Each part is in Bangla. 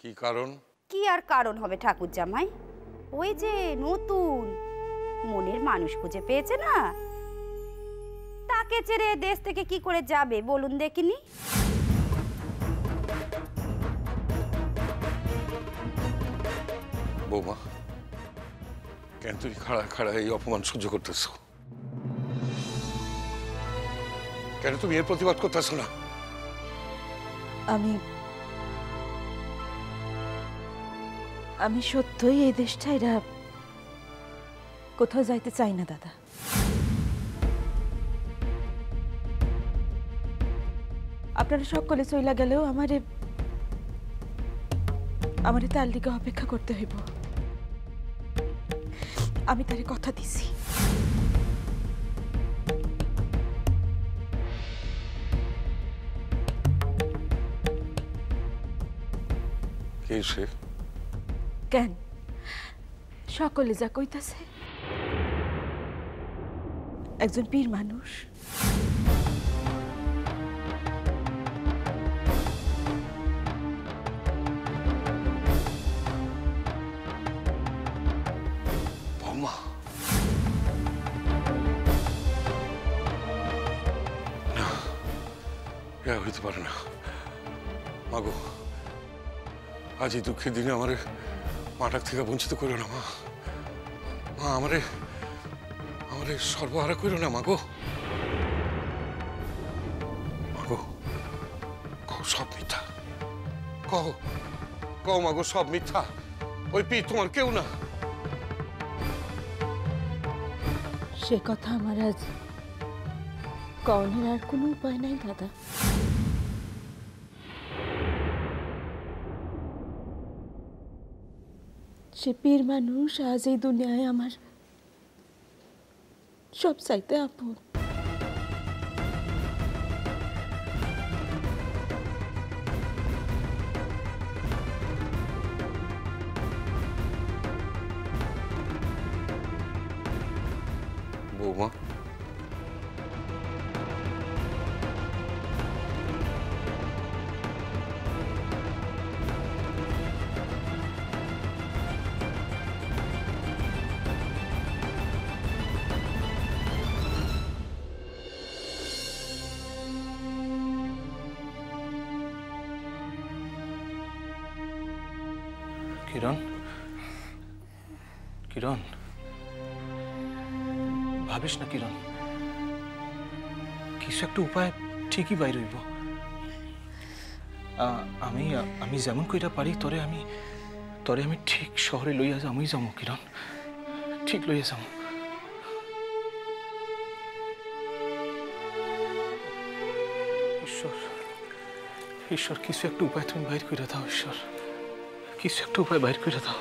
কি কারণ? কি আর কারণ হবে ঠাকুর জামাই, ওই যে নতুন মনের মানুষ খুঁজে পেয়েছে না, তাকে ছেড়ে দেশ থেকে কি করে যাবে বলুন দেখিনি। বৌমা, কেন তুমি খাড়া খাড়া এই অপমান সহ্য করতেছ? কেন তুমি এর প্রতিবাদ করতেছ না? আমি সত্যই এই দেশটা এরা কোথাও যাইতে চাই না দাদা। আপনারা সকলে চইলা গেলেও আমারে তার দিকে অপেক্ষা করতে হইব। আমি তারে কথা দিছি। কে সে? কেন সকলে যা কইতাছে, একজন পীর মানুষ। বৌমা, না, এ হইতে পারে না। মাগো, আজ এই দুঃখের দিনে আমার মাটার থেকে বঞ্চিত করো না মা। মা, আমারে সর্বহারা করো না মাগো। মাগো, কও সব মিথ্যা। কও মাগো, সব মিথ্যা। ওই পীর তোমার কেউ না। সে কথা আমার আজ কওনের আর কোনো উপায় নাই দাদা। সে পীর মানুষ আজ এই দুনিয়ায় আমার সব চাইতে আপন। বৌমা, কিরণ, কিরণ, ভাবিস না কিরণ, কিছু একটা উপায় ঠিকই বাইর হইব। আমি যেমন কইরা পারি তরে আমি ঠিক শহরে লইয়া যামই যাবো কিরণ, ঠিক লইয়া যাবো। ঈশ্বর, ঈশ্বর, কিছু একটা উপায় তুমি বাইর করে দাও। ঈশ্বর, কিছু একটা উপায় বাইর করে দাও।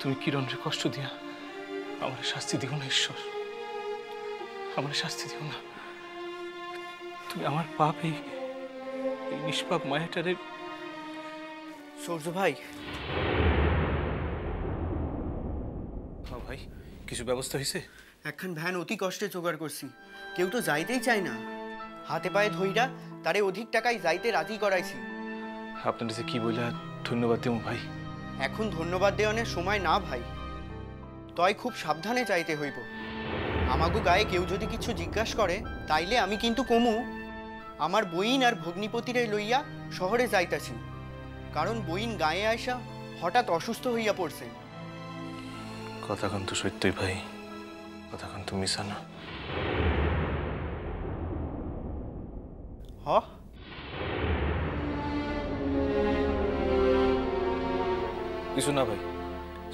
তুমি কিরণের কষ্ট দিয়া আমার শাস্তি দিও না ঈশ্বর, আমার শাস্তি দিও না। তুমি আমার পাপ, এই নিষ্পাপ মায়াটারে। সূর্য ভাই, ভাই, কিছু ব্যবস্থা হয়েছে? একখান ভ্যান অতি কষ্টে জোগাড় করছি, কেউ তো যাইতেই চায় না। হাতে পায়ে ধইরা তারে অধিক টাকায় যাইতে রাজি করাইছি। আপনার যে কি বইলা ধন্যবাদ দেব ভাই। এখন ধন্যবাদ দেওয়ানের সময় না ভাই, তয় খুব সাবধানে চাইতে হইব। আমাগো গায়ে কেউ যদি কিছু জিজ্ঞাসা করে তাইলে আমি কিন্তু কমু আমার বইন আর ভগ্নিপতিরে লইয়া শহরে যাইতাছি, কারণ বইন গায়ে আইসা হঠাৎ অসুস্থ হইয়া পড়ছে। কথা কিন্তু সত্যই ভাই, কথা কিন্তু মিশা না। হ, কিছু না ভাই,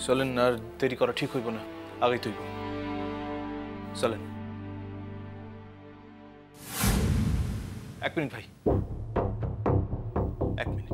চলেন, আর দেরি করা ঠিক হইব না, আগেই তৈব। চলেন। এক মিনিট ভাই, এক মিনিট।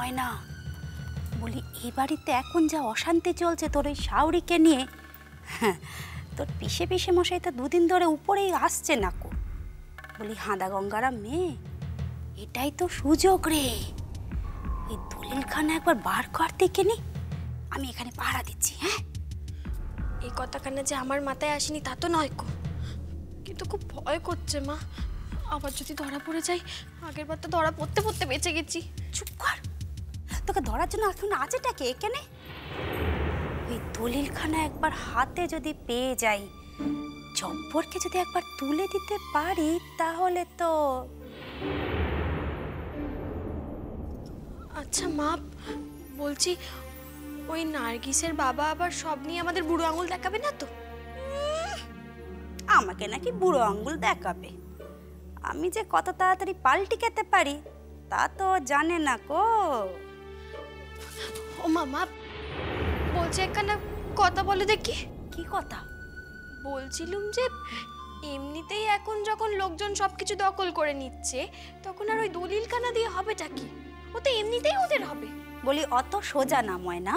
ময়না, বলি এই বাড়িতে এখন যা অশান্তি চলছে তোর ওই শাওরিকে নিয়ে, হ্যাঁ, তোর পিসে পিসে মশাই তো দুদিন ধরে উপরেই আসছে না কো। বলি হাঁদা গঙ্গারা মেয়ে, এটাই তো সুযোগ রে, এই দলিলখানা একবার বার করতে কেনে আমি এখানে পাহারা দিচ্ছি। হ্যাঁ, এই কথাখানা যে আমার মাথায় আসেনি তা তো নয় কো, কিন্তু খুব ভয় করছে মা। আবার যদি ধরা পড়ে যাই, আগের বার তো ধরা পড়তে পড়তে বেঁচে গেছি। চুপ কর, তোকে ধরার জন্য এখন আছেটাকে এখানে। ওই দলিলখানা একবার হাতে যদি পেয়ে যাই, জব্বরকে যদি একবার তুলে দিতে পারি, তাহলে তো। আচ্ছা মা, বলছি ওই নার্গিসের বাবা আবার সব নিয়ে আমাদের বুড়ো আঙুল দেখাবে না তো? আমাকে নাকি বুড়ো আঙ্গুল দেখাবে? আমি যে কত তাড়াতাড়ি পাল্টি খেতে পারি তা তো জানে না কো। ও মামা, বলছে একখানা কথা বলে দেখি। কি কথা? বলছিলুম যে এমনিতেই এখন যখন লোকজন সবকিছু দখল করে নিচ্ছে, তখন আর ওই দলিলখানা দিয়ে হবেটা কি? ও তো এমনিতেই ওদের হবে। বলি অত সোজা না ময়না,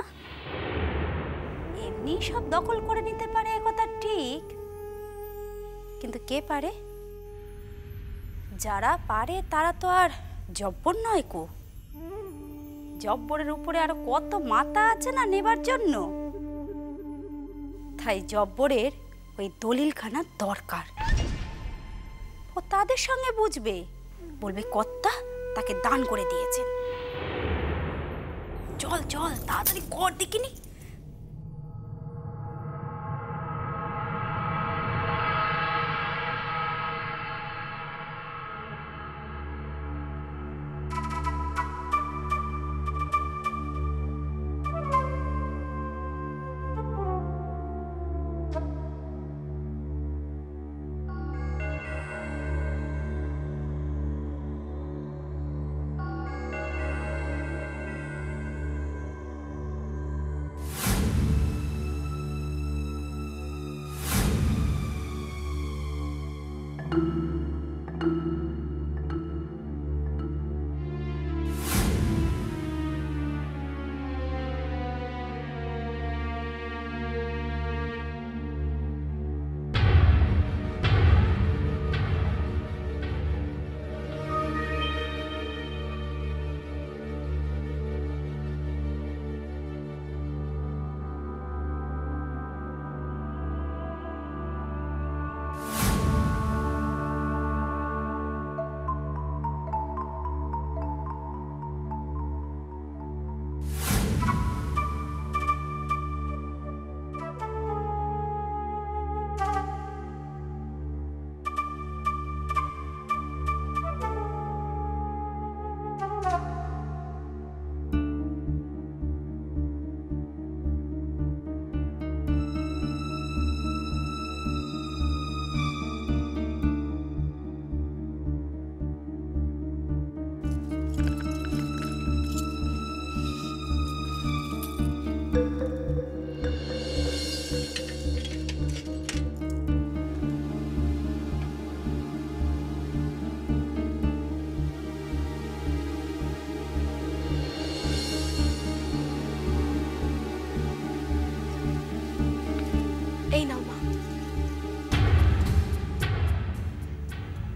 এমনি সব দখল করে নিতে পারে এ কথা ঠিক, কিন্তু কে পারে? যারা পারে তারা তো আর জব্বর নয় কো। জব্বরের উপরে আরো কত মাথা আছে না নেবার জন্য। তাই জব্বরের ওই দলিলখানা দরকার। ও তাদের সঙ্গে বুঝবে, বলবে কর্তা তাকে দান করে দিয়েছেন। চল চল তাড়াতাড়ি কর দেখিনি।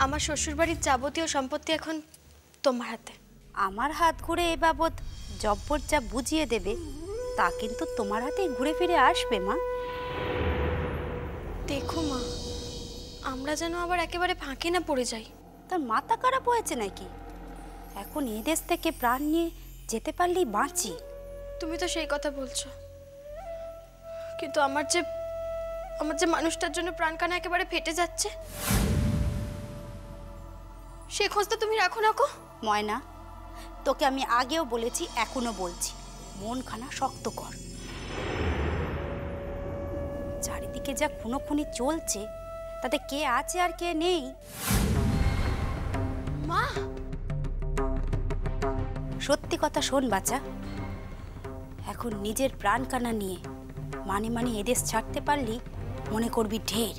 আমার শ্বশুরবাড়ির যাবতীয় সম্পত্তি এখন তোমার হাতে। আমার হাত ঘুরে এ বাবদ জব্বর যা বুঝিয়ে দেবে তা কিন্তু তোমার হাতেই ঘুরে ফিরে আসবে মা। দেখো মা, আমরা যেন আবার একেবারে ফাঁকে না পড়ে যাই। তার মাথা খারাপ হয়েছে নাকি? এখন এ দেশ থেকে প্রাণ নিয়ে যেতে পারলেই বাঁচি। তুমি তো সেই কথা বলছো, কিন্তু আমার যে মানুষটার জন্য প্রাণকানা একেবারে ফেটে যাচ্ছে, সে খোঁজ তো তুমি রাখো না কো। ময়না, তোকে আমি আগেও বলেছি, এখনো বলছি, মনখানা শক্ত কর। চারিদিকে যা খুনোখুনি চলছে তাতে কে আছে আর কে নেই। মা, সত্যি কথা শোন বাচ্চা, এখন নিজের প্রাণকানা নিয়ে মানে এদেশ ছাড়তে পারলি মনে করবি ঢের।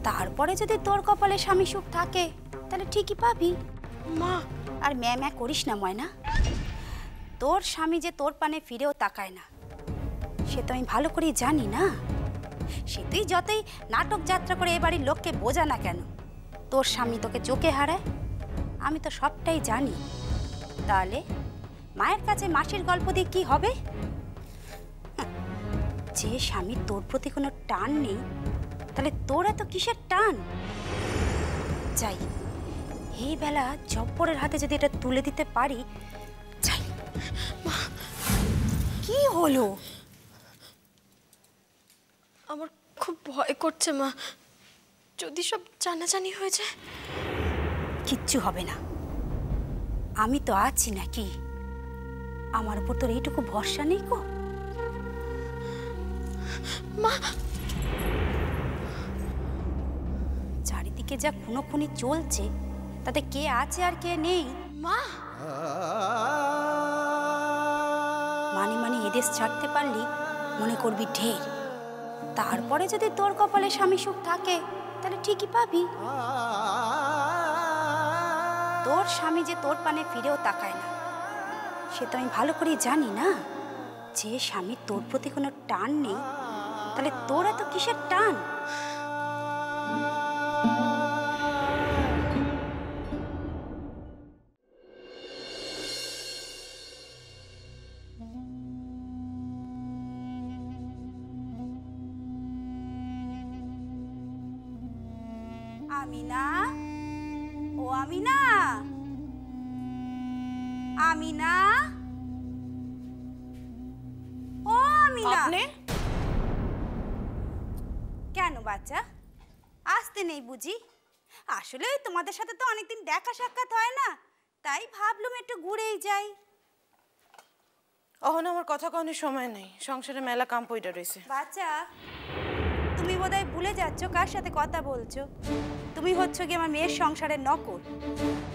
তারপরে যদি তোর কপালে স্বামী সুখ থাকে তাহলে ঠিকই পাবি। মা আর ম্যা করিস না ময়না। তোর স্বামী যে তোর পানে ফিরেও তাকায় না সে তো আমি ভালো করেই জানি না। সে তুই যতই নাটক যাত্রা করে এ বাড়ির লোককে বোঝা না কেন, তোর স্বামী তোকে চোখে হারায় আমি তো সবটাই জানি। তাহলে মায়ের কাছে মাসির গল্প দিয়ে কি হবে? যে স্বামীর তোর প্রতি কোনো টান নেই তাহলে তোর এত কিসের টান? যাই, এই বেলা জব্বরের হাতে যদি এটা তুলে দিতে পারি। যাই। কি হলো? আমার খুব ভয় করছে মা, যদি সব জানাজানি হয়ে যায়। কিচ্ছু হবে না, আমি তো আছি নাকি? আমার উপর তোর এইটুকু ভরসা নেই গো? মা, চারিদিকে যা খুনোখুনি চলছে তাতে কে আছে আর কে নেই। মা, মানে এদেশ ছাড়তে পারলি মনে করবি ঢের। তারপরে যদি তোর কপালে স্বামী সুখ থাকে তাহলে ঠিকই পাবি। তোর স্বামী যে তোর পানে ফিরেও তাকায় না সে তো আমি ভালো করেই জানি না। যে স্বামীর তোর প্রতি কোনো টান নেই তাহলে তোর এত কিসের টান? আমিনা, ও আমিনা, আমিনা, ও আমিনা। আপনি কেন বাচ্চা আসতে নেই বুঝি? আসলে তোমাদের সাথে তো অনেকদিন দেখা সাক্ষাৎ হয় না, তাই ভাবলাম একটু ঘুরেই যাই। অহন আমার কথা কখনো সময় নেই, সংসারে মেলা কাম পইটা রয়েছে। বাচ্চা, তুমি বোধহয় ভুলে যাচ্ছ কার সাথে কথা বলছো। তুমি হচ্ছ কি আমার মেয়ের সংসারের নকর।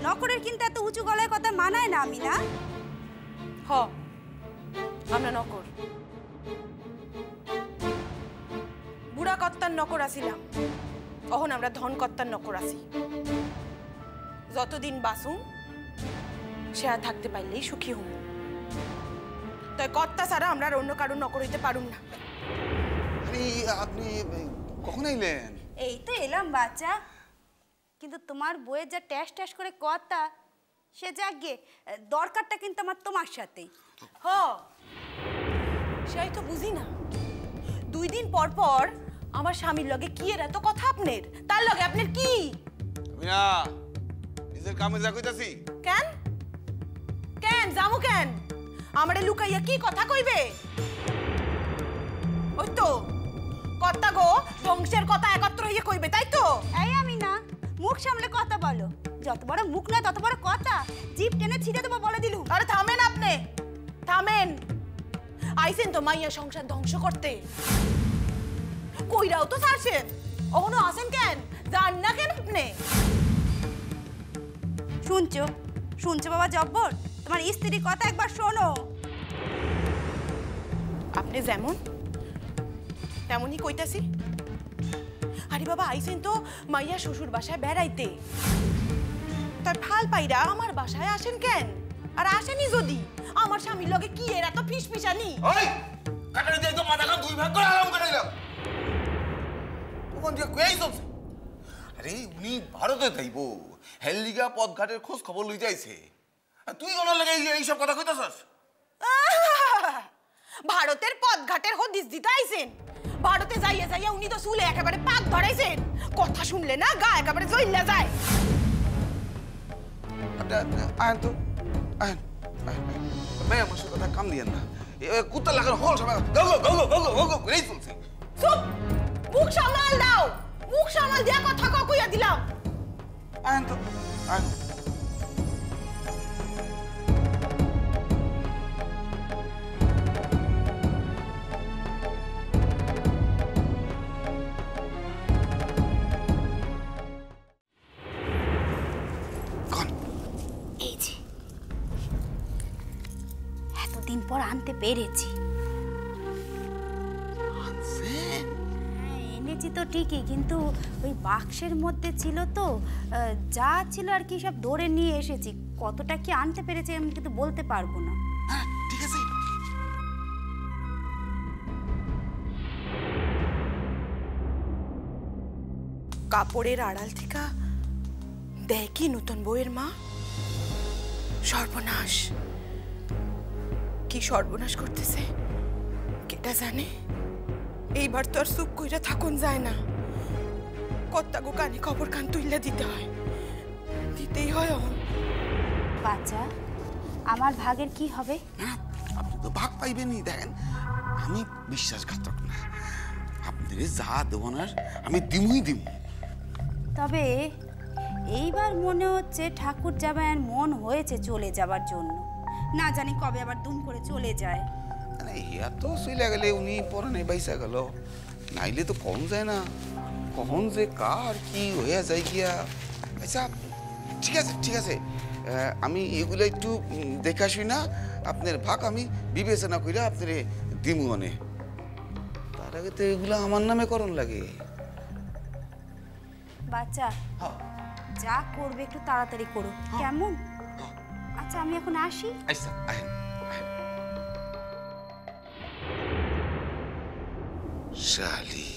নকরের কিন্তু এত উঁচু গলায় কথা মানায় না আমি না। হ, আমরা নকর, বুড়া কর্তার নকর আসিলাম, অহন আমরা ধন কর্তার নকর আসি। যতদিন বাসুম সে আর থাকতে পারলেই সুখী হম। তাই কর্তা ছাড়া আমরা আর অন্য কারো নকর হইতে পারুম না। আপনি কখন আইলেন? এই তো এলাম বাচ্চা, কিন্তু তোমার বইয়ের যা ট্যাস ট্যাস করে কথা সে যাগে, দরকারটা কিন্তু আমার তোমার সাথেই। হ, সেই তো বুঝি না। 2 দিন পর পর আমার স্বামীর লগে কি এর এত কথা আপনার? তার লগে আপনার কি? আমি না নিজের কামে যা কইতাছি। কেন কেন যামু কেন? আমারে লুকাইয়া কি কথা কইবে? ওই তো কর্তা গো বংশের কথা একত্র হইয়া কইবে, তাই তো? এই আমি না, মুখ সামলে কথা বলো। যত বড় মুখ না তত বড় কথা, জিভ টেনে ছিঁড়ে দেবো বলে দিলুম। আরে থামেন আপনি, থামেন। আইছেন তো মাইয়া সংসার ধ্বংস করতে, কইরাও তো ছাড়ছেন, অহনো আসেন কেন? জান না কেন আপনি? শুনছো শুনছো বাবা জব্বর, তোমার স্ত্রীর কথা একবার শোনো। আপনি যেমন তেমনই কইতাছি। আরে বাবা, আইছেন তো মাইয়া শ্বশুর বাসায় বেড়াইতে, তার ফাল পাইরা আমার বাসায় আসেন কেন? আর আসেনি যদি আমার স্বামীর লগে কি এর এত ফিসফিসানি? ওই কাটারি দিয়ে তো মাথাটা 2 ভাগ করে আরাম করাইলাম। তখন যে কই চলছে? আরে উনি ভারতে যাইবো, হেললিগা পথঘাটের খোঁজ খবর লইতে আইছে। আর তুই ওনার লাগে এইসব কথা কইতাছস? ভারতের পথঘাটের হদিস দিতে আইছেন? ভারতে যাইয়া যাইয়া উনি তো চুলে একেবারে পাক ধরাইছেন, কথা শুনলে না গা একেবারে জ্বললে যায়। আয়ন তো আয়ন, ভাই আমার সাথে কথা কাম দিয়েন না। কুত্তা লাগার হল সবাই গগো গগো গগো গগো করেই চলছে। চুপ, মুখ সামাল দাও, মুখ সামাল দিয়া কথা কইয়া দিলাম। আয়ন তো আয়ন। এই যে এতদিন পর আনতে পেরেছি। এনেছি তো ঠিকই, কিন্তু ওই বাক্সের মধ্যে ছিল তো, যা ছিল আর কি সব ধরে নিয়ে এসেছি। কতটা কি আনতে পেরেছে আমি কিন্তু বলতে পারবো না। হ্যাঁ ঠিক আছে। কাপড়ের আড়াল থেকে দেয় কি নতুন বউয়ের মা? সর্বনাশ, কি সর্বনাশ করতেছে কেটা জানে। এইবার তো আর চুপ কইরা থাকুন যায় না, কত্তাগো কানে খবর কান তুইলা দিতে হয়, দিতেই হয়। বাচ্চা, আমার ভাগের কি হবে? না আপনি তো ভাগ পাইবেনই। দেখেন আমি বিশ্বাসঘাতক না, আপনাদের যা দেবো না আমি দিমুই দিম। তবে এইবার মনে হচ্ছে ঠাকুর জামাইয়ের মন হয়েছে চলে যাবার জন্য, না জানি কবে আবার দুম করে চলে যায়। ইয়া তো চলে গেলে উনি পরানে বাইসা গেল, নাইলে তো কম যায় না, কখন যে কার কি হয়ে যায় গিয়া। আচ্ছা ঠিক আছে ঠিক আছে, আমি এগুলো একটু দেখা শুই না, আপনার ভাগ আমি বিবেচনা করে আপনার দিমু অনে। তার আগে তো এগুলো আমার নামে করণ লাগে। বাচ্চা, যা করবে একটু তাড়াতাড়ি করো, কেমন? আচ্ছা আমি এখন আসি। আচ্ছা আহেন। শালি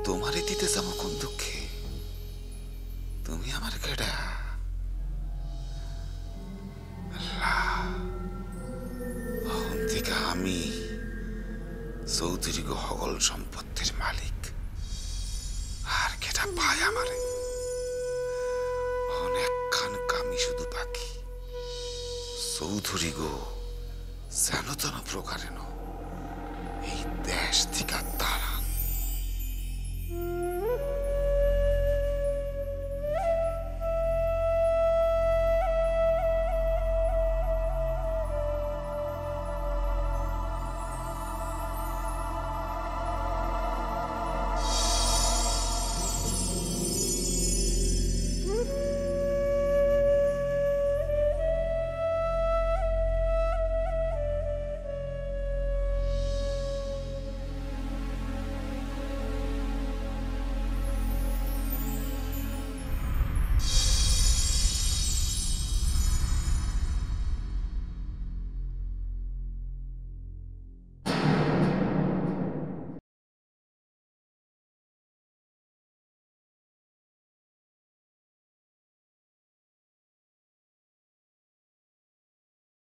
তোমারে দিতে যাবো কোন দুঃখে, তুমি আমার কেডা? থেকে আমি চৌধুরী হগল সম্পত্তির মালিক, আর কেটা পায় আমারে। অনেকখান কামি শুধু বাকি, চৌধুরী গো যেন তেন প্রকারেন এই দেশ থেকে তারা